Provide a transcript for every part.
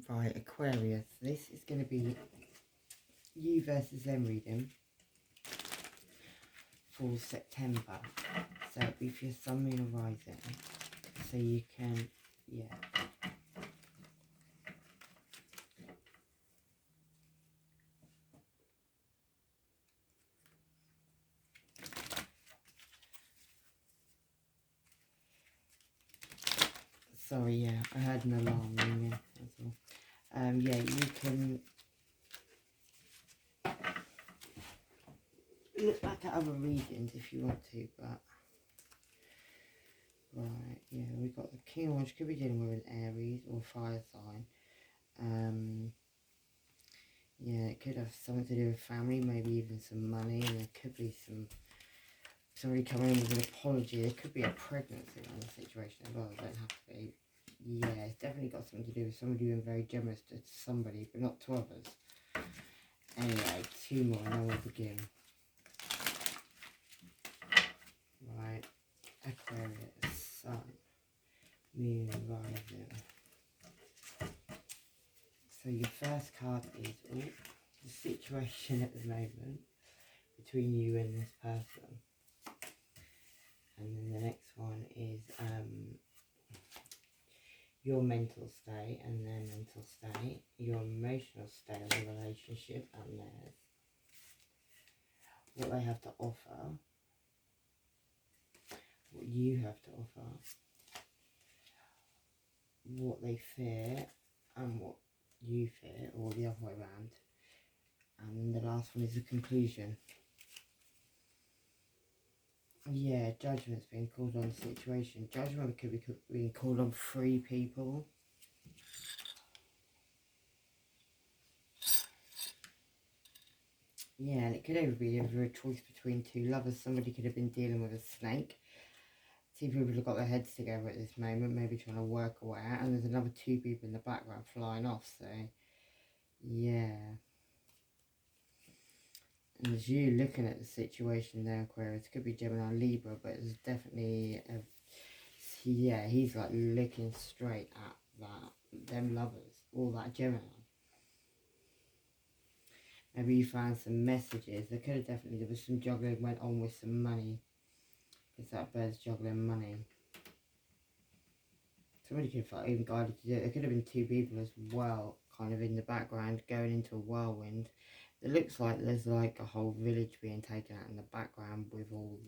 Right, Aquarius. This is going to be you versus them reading for September. So it'll be for your sun, moon, or rising. So you can, yeah. Sorry, yeah, I heard an alarm ringing. That's all. Yeah, you can look back at other readings if you want to, but right, yeah, we've got the King of Wands, could be dealing with an Aries or fire sign. Yeah, it could have something to do with family, maybe even some money, and there could be somebody coming in with an apology. There could be a pregnancy in the situation as well. It don't have to be. Yeah, it's definitely got something to do with somebody being very generous to somebody, but not to others. Anyway, 2 more and then we'll begin. Right, Aquarius, Sun, Moon, Rising. So your first card is the situation at the moment between you and this person. And then the next one is your mental state and their mental state, your emotional state of the relationship and theirs, what they have to offer, what you have to offer, what they fear and what you fear, or the other way around. And then the last one is the conclusion. Yeah, judgment's being called on the situation. Judgment could be being called on 3 people. Yeah, and it could either be a choice between 2 lovers. Somebody could have been dealing with a snake. 2 people have got their heads together at this moment, maybe trying to work a way out. And there's another 2 people in the background flying off, so yeah. And there's you looking at the situation there, Aquarius. It could be Gemini, Libra, but it's definitely yeah, he's like looking straight at them lovers, all that Gemini. Maybe you found some messages. There was some juggling went on with some money. Because that bird's juggling money. Somebody could have even guided to do it. There could have been 2 people as well, kind of in the background, going into a whirlwind. It looks like there's like a whole village being taken out in the background with all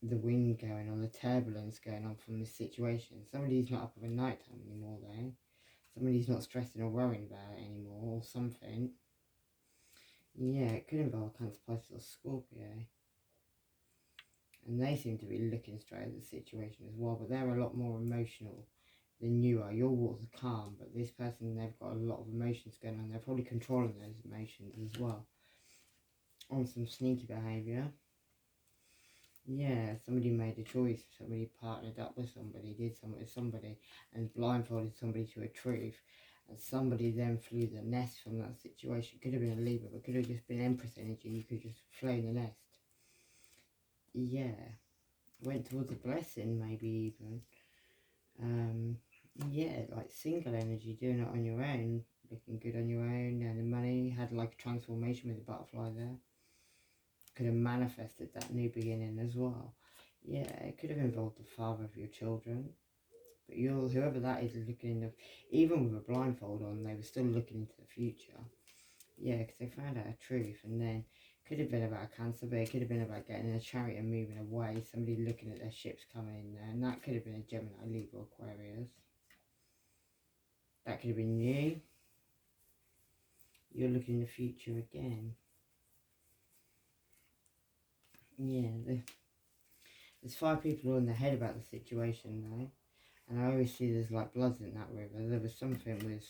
the wind going on, the turbulence going on from this situation. Somebody's not up over night time anymore though. Somebody's not stressing or worrying about it anymore or something. Yeah, it could involve Cancer, Pisces or Scorpio. And they seem to be looking straight at the situation as well, but they're a lot more emotional than you are. Your waters are calm, but this person, they've got a lot of emotions going on. They're probably controlling those emotions as well. On some sneaky behaviour. Yeah, somebody made a choice. Somebody partnered up with somebody, did something with somebody, and blindfolded somebody to a truth. And somebody then flew the nest from that situation. Could have been a Libra, but could have just been Empress energy. You could just flown the nest. Yeah. Went towards a blessing, maybe even. Yeah, like single energy, doing it on your own, looking good on your own, and the money, had like a transformation with the butterfly there. Could have manifested that new beginning as well. Yeah, it could have involved the father of your children. But whoever that is looking, even with a blindfold on, they were still looking into the future. Yeah, because they found out a truth, and then could have been about Cancer, but it could have been about getting in a chariot and moving away, somebody looking at their ships coming in there, and that could have been a Gemini, Libra, Aquarius. That could have been you. You're looking in the future again. Yeah, there's 5 people all in the head about the situation though, and I always see there's like bloods in that river. There was something with,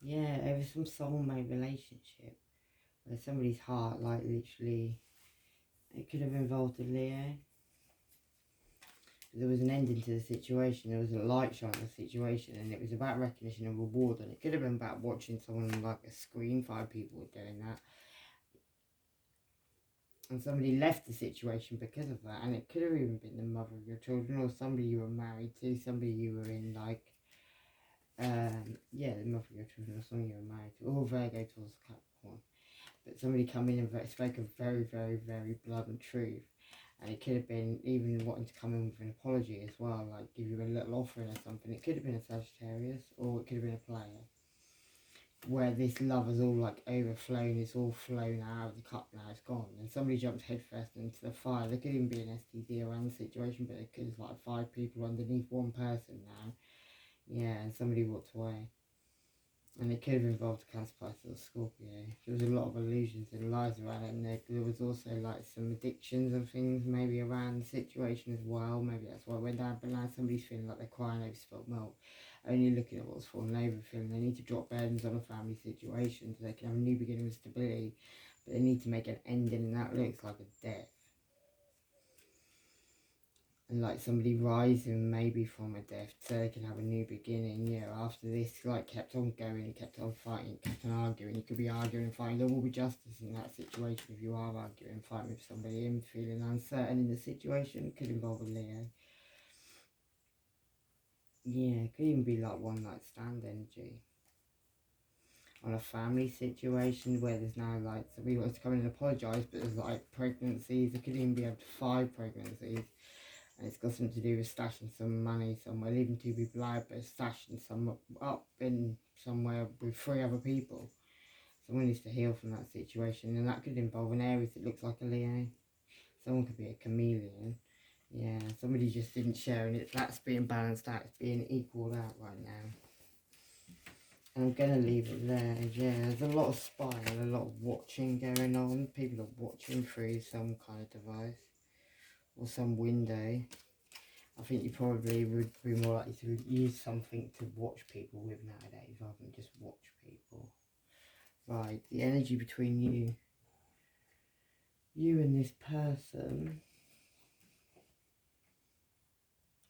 yeah, there was some soulmate relationship where somebody's heart, like literally, it could have involved a Leo. There was an ending to the situation. There was a light shine on the situation, and it was about recognition and reward. And it could have been about watching someone on like a screen. 5 people were doing that, and somebody left the situation because of that. And it could have even been the mother of your children, or somebody you were married to, somebody you were in like Yeah, the mother of your children or someone you're married to, or Virgo towards Capricorn. But somebody come in and spoke a very, very, very blunt truth. And it could have been even wanting to come in with an apology as well, like give you a little offering or something. It could have been a Sagittarius, or it could have been a player. Where this love has all like overflown, it's all flown out of the cup now, it's gone. And somebody jumped headfirst into the fire. There could even be an STD around the situation, but it could like 5 people underneath one person now. Yeah, and somebody walked away. And it could have involved Cancer, Pisces or Scorpio. There was a lot of illusions and lies around it, and there was also like some addictions and things maybe around the situation as well. Maybe that's why it went down, but now somebody's feeling like they're crying over spilled milk, only looking at what's fallen over, feeling they need to drop burdens on a family situation so they can have a new beginning with stability, but they need to make an ending, and that looks like a death. And like somebody rising maybe from a death so they can have a new beginning. Yeah, after this like kept on going, it kept on fighting, kept on arguing. You could be arguing and fighting. There will be justice in that situation if you are arguing and fighting with somebody and feeling uncertain in the situation. It could involve a Leo. Yeah, it could even be like one night stand energy. On a family situation where there's now like somebody wants to come in and apologise, but there's like pregnancies. There could even be up to 5 pregnancies. And it's got something to do with stashing some money somewhere, leaving 2 people out, but stashing some up in somewhere with 3 other people. Someone needs to heal from that situation, and that could involve an Aries that looks like a Leo. Someone could be a chameleon. Yeah, somebody just didn't share, and that's being balanced out, it's being equalled out right now. And I'm going to leave it there. Yeah, there's a lot of spying, a lot of watching going on. People are watching through some kind of device or some window. I think you probably would be more likely to use something to watch people with nowadays rather than just watch people. Right, the energy between you and this person.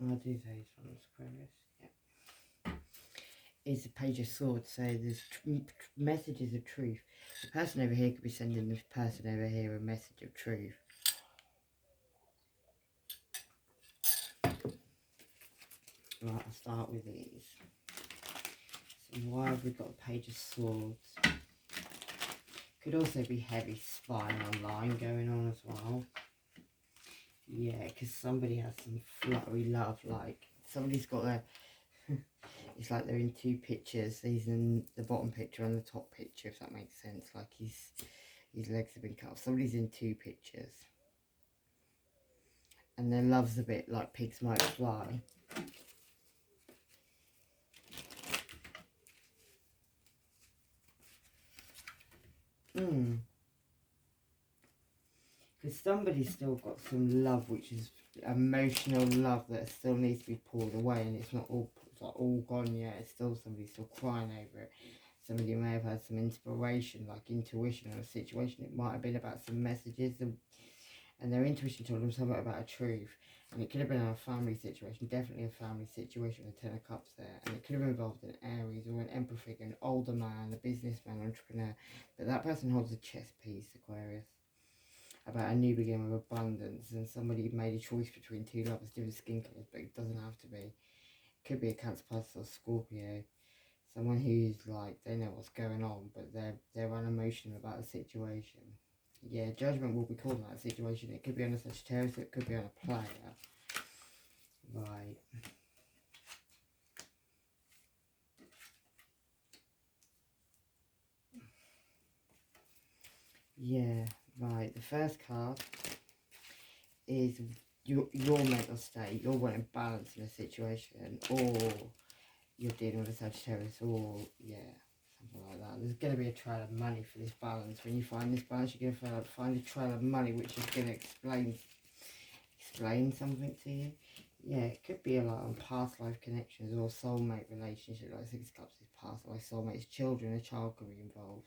I do say it's from Aquarius, yeah. Is the Page of Swords, so there's messages of truth. The person over here could be sending this person over here a message of truth. Right, I'll start with these. So why have we got a Page of Swords? Could also be heavy spying online going on as well. Yeah, because somebody has some fluttery love, like somebody's got a it's like they're in 2 pictures. He's in the bottom picture and the top picture, if that makes sense. Like his legs have been cut off. Somebody's in 2 pictures. And their love's a bit like pigs might fly. Because somebody's still got some love, which is emotional love that still needs to be pulled away, and it's not all gone yet. It's still somebody's still crying over it. Somebody may have had some inspiration, like intuition on a situation. It might have been about some messages, and their intuition told them something about a truth. And it could have been a family situation, definitely a family situation with 10 of Cups there. And it could have involved an Aries or an Emperor figure, an older man, a businessman, entrepreneur. But that person holds a chess piece, Aquarius, about a new beginning with abundance, and somebody made a choice between 2 lovers, different skin colours, but it doesn't have to be. It could be a Cancer, Pisces or Scorpio. Someone who's like, they know what's going on, but they're unemotional about the situation. Yeah, judgment will be called in that situation. It could be on a Sagittarius, it could be on a player. Right. Yeah, right. The first card is your mental state. You're wanting balance in a situation, or you're dealing with a Sagittarius, or yeah, something like that. There's going to be a trail of money for this balance. When you find this balance, you're going to find a trail of money, which is going to explain something to you. Yeah, it could be a lot on past life connections or soulmate relationship, like 6 Cups is past life soulmates, children, a child could be involved.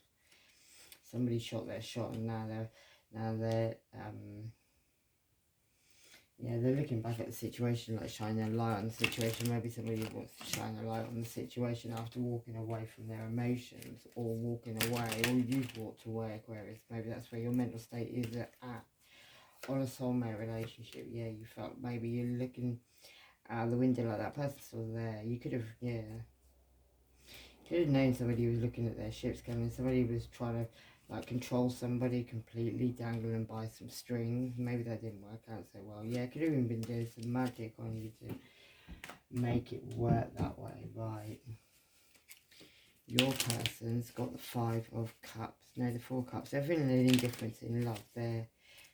Somebody shot their shot, and now they're yeah, they're looking back at the situation, like shining a light on the situation. Maybe somebody wants to shine a light on the situation after walking away from their emotions, or walking away, or you've walked away, Aquarius. Maybe that's where your mental state is at. On a soulmate relationship, yeah, you felt maybe you're looking out the window like that person's still there. You could have, yeah. Could have known somebody was looking at their ships coming. Somebody was trying to like control somebody completely, dangling by some strings. Maybe that didn't work out so well. Yeah, could have even been doing some magic on you to make it work that way. Right. Your person's got the 5 of Cups. No, the 4 Cups. They're feeling an indifference in love. They're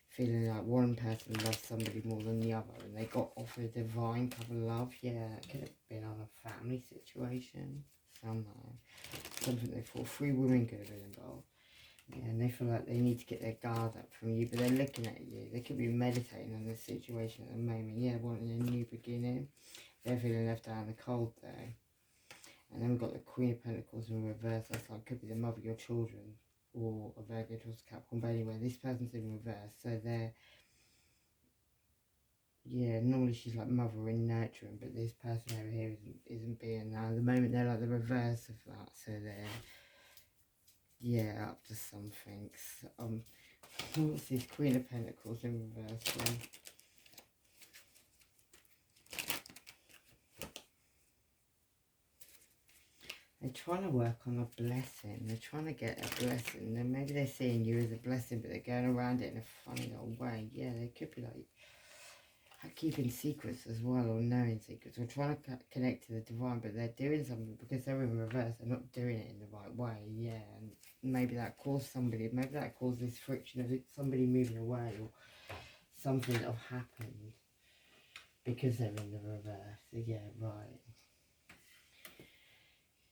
feeling like one person loves somebody more than the other, and they got offered a divine type of love. Yeah, it could have been on a family situation somehow. Something they thought 3 women could have been involved. Yeah, and they feel like they need to get their guard up from you, but they're looking at you. They could be meditating on this situation at the moment. Yeah, wanting a new beginning. They're feeling left out in the cold though. And then we've got the Queen of Pentacles in reverse. That's like, could be the mother of your children, or a Virgo, Taurus, Capricorn, but anyway, this person's in reverse. So they're, yeah, normally she's like mother and nurturing, but this person over here isn't being that. At the moment, they're like the reverse of that. So they're, yeah, up to something. What's this Queen of Pentacles in reverse one? They're trying to work on a blessing. They're trying to get a blessing. And maybe they're seeing you as a blessing, but they're going around it in a funny little way. Yeah, they could be like keeping secrets as well, or knowing secrets, or trying to connect to the divine, but they're doing something because they're in reverse. They're not doing it in the right way. Yeah, and maybe that caused somebody, maybe that caused this friction of somebody moving away, or something that have happened because they're in the reverse. Yeah, right.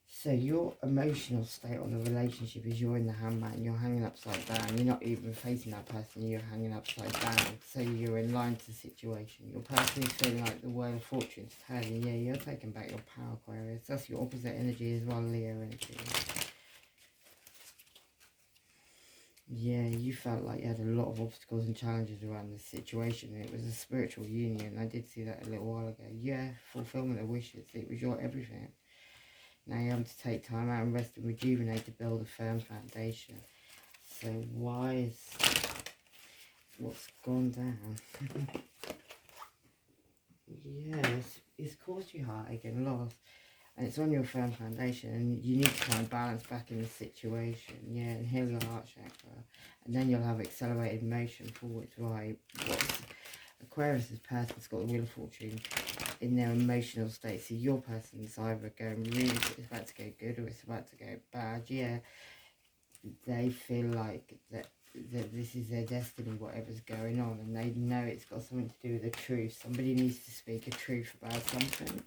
So your emotional state on the relationship is you're in the handmat, you're hanging upside down. You're not even facing that person, you're hanging upside down. So you're in line to the situation. Your person is feeling like the Wheel of Fortune's turning. Yeah, you're taking back your power, Aquarius. That's your opposite energy as well, Leo energy. Yeah, you felt like you had a lot of obstacles and challenges around this situation, and it was a spiritual union. I did see that a little while ago. Yeah, fulfillment of wishes. It was your everything. Now you have to take time out and rest and rejuvenate to build a firm foundation. So why is what's gone down? Yes, it's caused you heartache and loss, and it's on your firm foundation, and you need to find balance back in the situation. Yeah, and heal your heart chakra, and then you'll have accelerated motion forwards. Right, what's Aquarius's person's got the Wheel of Fortune in their emotional state. So your person's either going really, it's about to go good, or it's about to go bad. Yeah, they feel like that this is their destiny, whatever's going on, and they know it's got something to do with the truth. Somebody needs to speak a truth about something.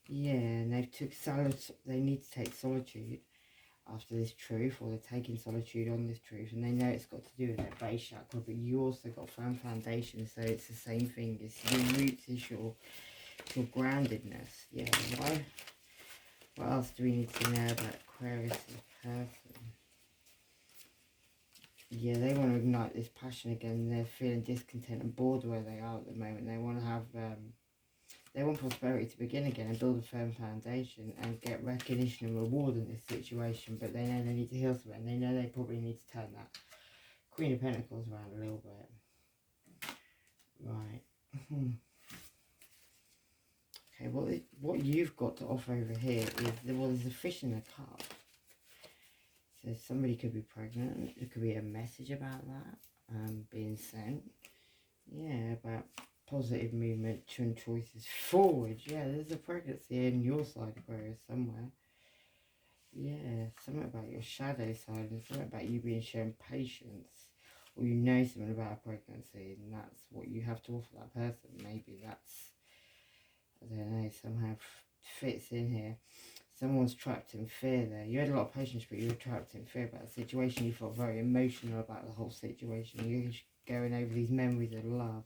Yeah, and they need to take solitude after this truth, or they're taking solitude on this truth, and they know it's got to do with their base chakra, but you also got firm foundation, so it's the same thing. It's your roots, is your groundedness. Yeah, why? What else do we need to know about Aquarius' person? Yeah, they want to ignite this passion again. They're feeling discontent and bored where they are at the moment. They want to have they want prosperity to begin again and build a firm foundation and get recognition and reward in this situation, but they know they need to heal something. They know they probably need to turn that Queen of Pentacles around a little bit. Right. Okay, what you've got to offer over here is, well, there's a fish in a cup. So somebody could be pregnant. There could be a message about that being sent. Yeah, about positive movement and choices forward. Yeah, there's a pregnancy in your side, Aquarius, somewhere. Yeah, something about your shadow side, and something about you being shown patience, or you know something about a pregnancy, and that's what you have to offer that person. Maybe that's, I don't know, somehow fits in here. Someone's trapped in fear there. You had a lot of patience, but you were trapped in fear about the situation. You felt very emotional about the whole situation. You're going over these memories of love.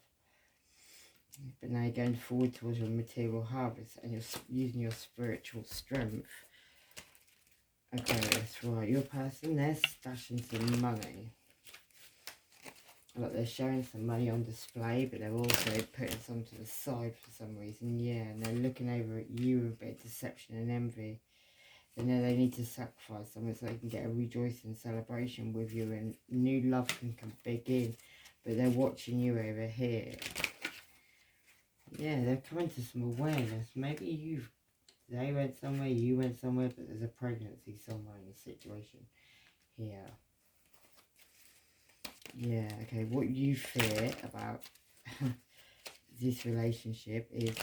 But now you're going forward towards your material harvest, and you're using your spiritual strength. Okay, that's right. Your person, they're stashing some money. Look, they're showing some money on display, but they're also putting some to the side for some reason. Yeah, and they're looking over at you with a bit of deception and envy. They know they need to sacrifice something so they can get a rejoicing celebration with you, and new love can begin. But they're watching you over here. Yeah, they're coming to some awareness. Maybe they went somewhere, you went somewhere, but there's a pregnancy somewhere in the situation here. Yeah, okay, what you fear about this relationship is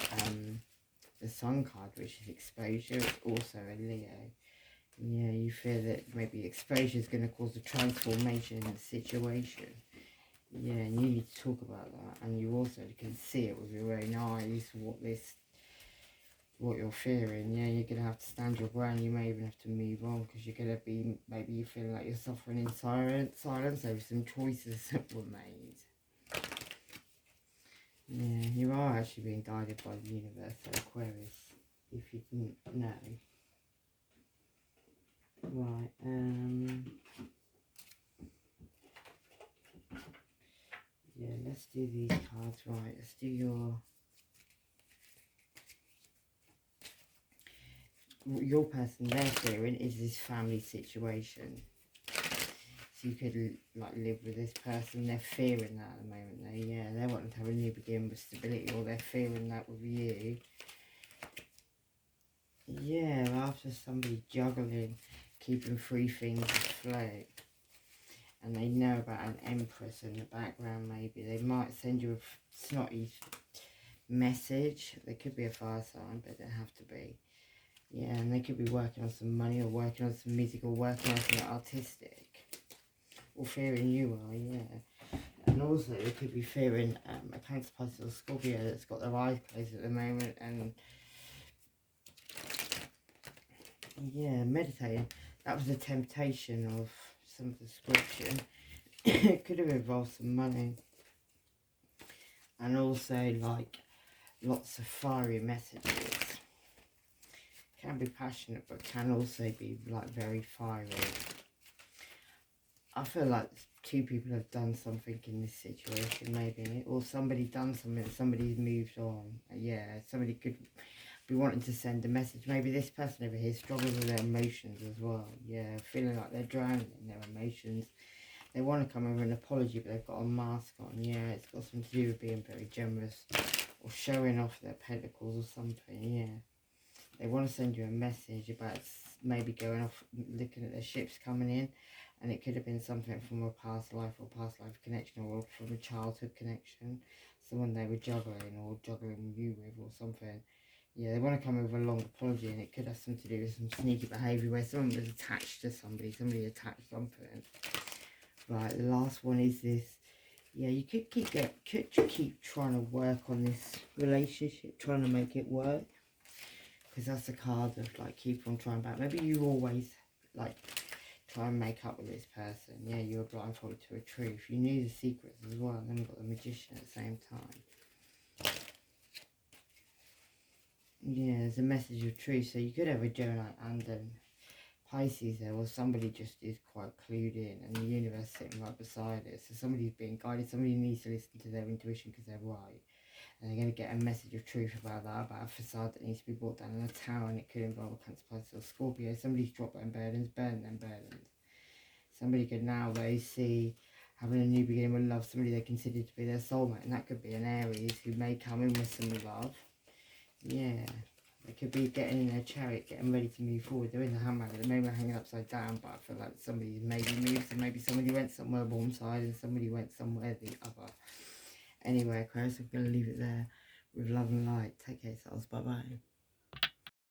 the Sun card, which is exposure. It's also a Leo. Yeah, you fear that maybe exposure is going to cause a transformation in the situation. Yeah, and you need to talk about that. And you also can see it with your own eyes, what you're fearing. Yeah, you're going to have to stand your ground. You may even have to move on because you're going to be, maybe you feel like you're suffering in silence over some choices that were made. Yeah, you are actually being guided by the universe, so Aquarius, if you didn't know. Right, yeah, let's do these cards. Right, let's do your person they're fearing is this family situation. So you could like live with this person. They're fearing that at the moment. They're wanting to have a new beginning with stability, or they're fearing that with you. Yeah, after somebody juggling, keeping three things afloat, and they know about an empress in the background. Maybe they might send you a snotty message. They could be a fire sign, but they don't have to be. Yeah, and they could be working on some money, or working on some music, or working on something artistic. Or fearing you are, yeah. And also they could be fearing a Cancer, Pisces or Scorpio that's got their eyes closed at the moment, and yeah, meditating. That was a temptation of some description. It could have involved some money. And also like lots of fiery messages. Can be passionate, but can also be like very fiery. I feel like two people have done something in this situation, maybe, or somebody done something, somebody's moved on. Yeah, somebody could be wanting to send a message. Maybe this person over here struggles with their emotions as well. Yeah, feeling like they're drowning in their emotions. They want to come over an apology, but they've got a mask on. Yeah, it's got something to do with being very generous or showing off their pentacles or something. Yeah, they want to send you a message about maybe going off, looking at their ships coming in. And it could have been something from a past life or past life connection, or from a childhood connection. Someone they were juggling or juggling you with or something. Yeah, they want to come with a long apology, and it could have something to do with some sneaky behaviour where someone was attached to somebody attached something. Right, the last one is this. Yeah, you could keep trying to work on this relationship, trying to make it work. Because that's a card of like keep on trying back. Maybe you always like try and make up with this person. Yeah, you were blindfolded to a truth. You knew the secrets as well, and then we've got the Magician at the same time. Yeah, there's a message of truth. So you could have a Gemini and Pisces there, or somebody just is quite clued in, and the universe sitting right beside it. So somebody's being guided. Somebody needs to listen to their intuition because they're right. And they're going to get a message of truth about that, about a facade that needs to be brought down in a tower, and it could involve a Cancer, Pisces or Scorpio. Somebody's dropped their burdens, burned them burdens. Somebody could now they see having a new beginning with love, somebody they consider to be their soulmate, and that could be an Aries who may come in with some love. Yeah, they could be getting in their chariot, getting ready to move forward. They're in the handbag at the moment, hanging upside down, but I feel like somebody's maybe moved, and maybe somebody went somewhere one side and somebody went somewhere the other. Anyway, Aquarius, I'm going to leave it there with love and light. Take care, souls. Bye-bye.